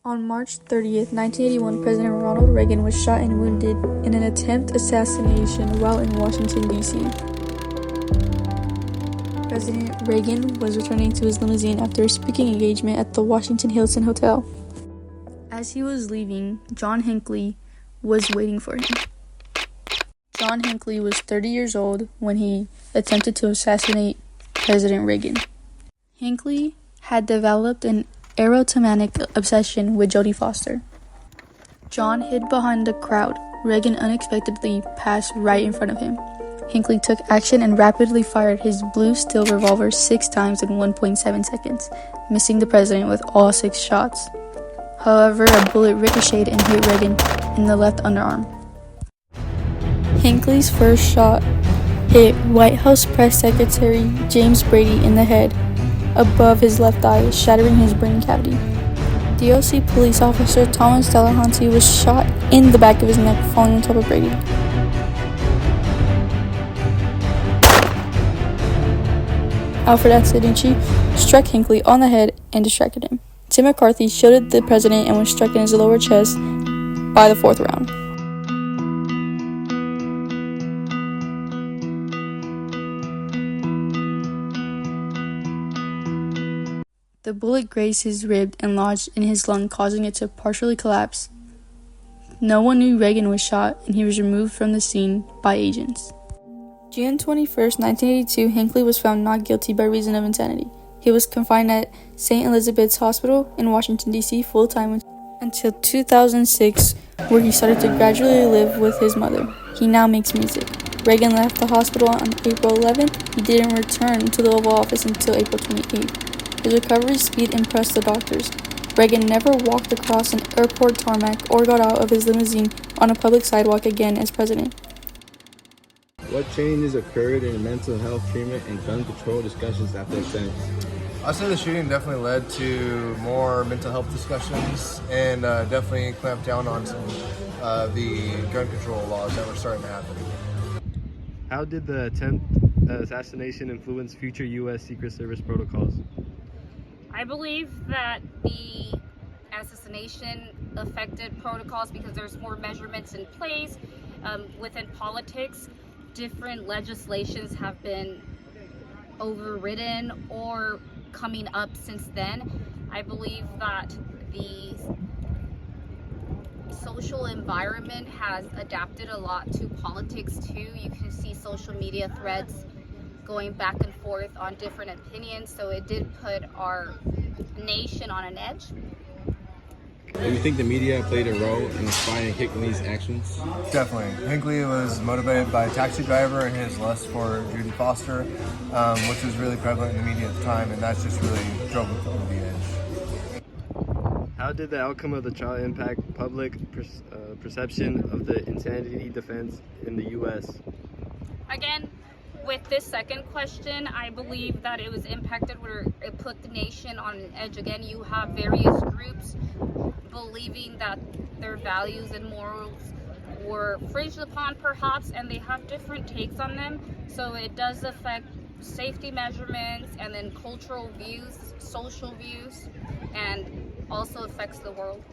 On March 30th, 1981, President Ronald Reagan was shot and wounded in an attempted assassination while in Washington, D.C. President Reagan was returning to his limousine after a speaking engagement at the Washington Hilton Hotel. As he was leaving, John Hinckley was waiting for him. John Hinckley was 30 years old when he attempted to assassinate President Reagan. Hinckley had developed an erotomanic obsession with Jodie Foster. John hid behind the crowd. Reagan unexpectedly passed right in front of him. Hinckley took action and rapidly fired his blue steel revolver 6 times in 1.7 seconds, missing the president with all 6 shots. However, a bullet ricocheted and hit Reagan in the left underarm. Hinckley's first shot hit White House Press Secretary James Brady in the head, above his left eye, shattering his brain cavity. DOC police officer Thomas Delahanty was shot in the back of his neck, falling on top of Brady. Alfred Antonucci struck Hinckley on the head and distracted him. Tim McCarthy shielded the president and was struck in his lower chest by the 4th round. The bullet grazed his rib and lodged in his lung, causing it to partially collapse. No one knew Reagan was shot, and he was removed from the scene by agents. June 21st, 1982, Hinckley was found not guilty by reason of insanity. He was confined at St. Elizabeth's Hospital in Washington, D.C. full-time until 2006, where he started to gradually live with his mother. He now makes music. Reagan left the hospital on April 11th. He didn't return to the Oval Office until April 28th. His recovery speed impressed the doctors. Reagan never walked across an airport tarmac or got out of his limousine on a public sidewalk again as president. What changes occurred in mental health treatment and gun control discussions after the sentence? I'd say the shooting definitely led to more mental health discussions and definitely clamped down on some the gun control laws that were starting to happen. How did the attempt assassination influence future U.S. Secret Service protocols? I believe that the assassination affected protocols because there's more measurements in place. Within politics, different legislations have been overridden or coming up since then. I believe that the social environment has adapted a lot to politics too. You can see social media threads going back and forth on different opinions, so it did put our nation on an edge. Do you think the media played a role in inspiring Hinckley's actions? Definitely. Hinckley was motivated by a taxi driver and his lust for Jodie Foster, which was really prevalent in the media at the time, and that's just really drove him over the edge. How did the outcome of the trial impact public perception of the insanity defense in the U.S.? Again, with this second question, I believe that it was impacted where it put the nation on an edge. Again, you have various groups believing that their values and morals were infringed upon perhaps, and they have different takes on them. So it does affect safety measurements and then cultural views, social views, and also affects the world.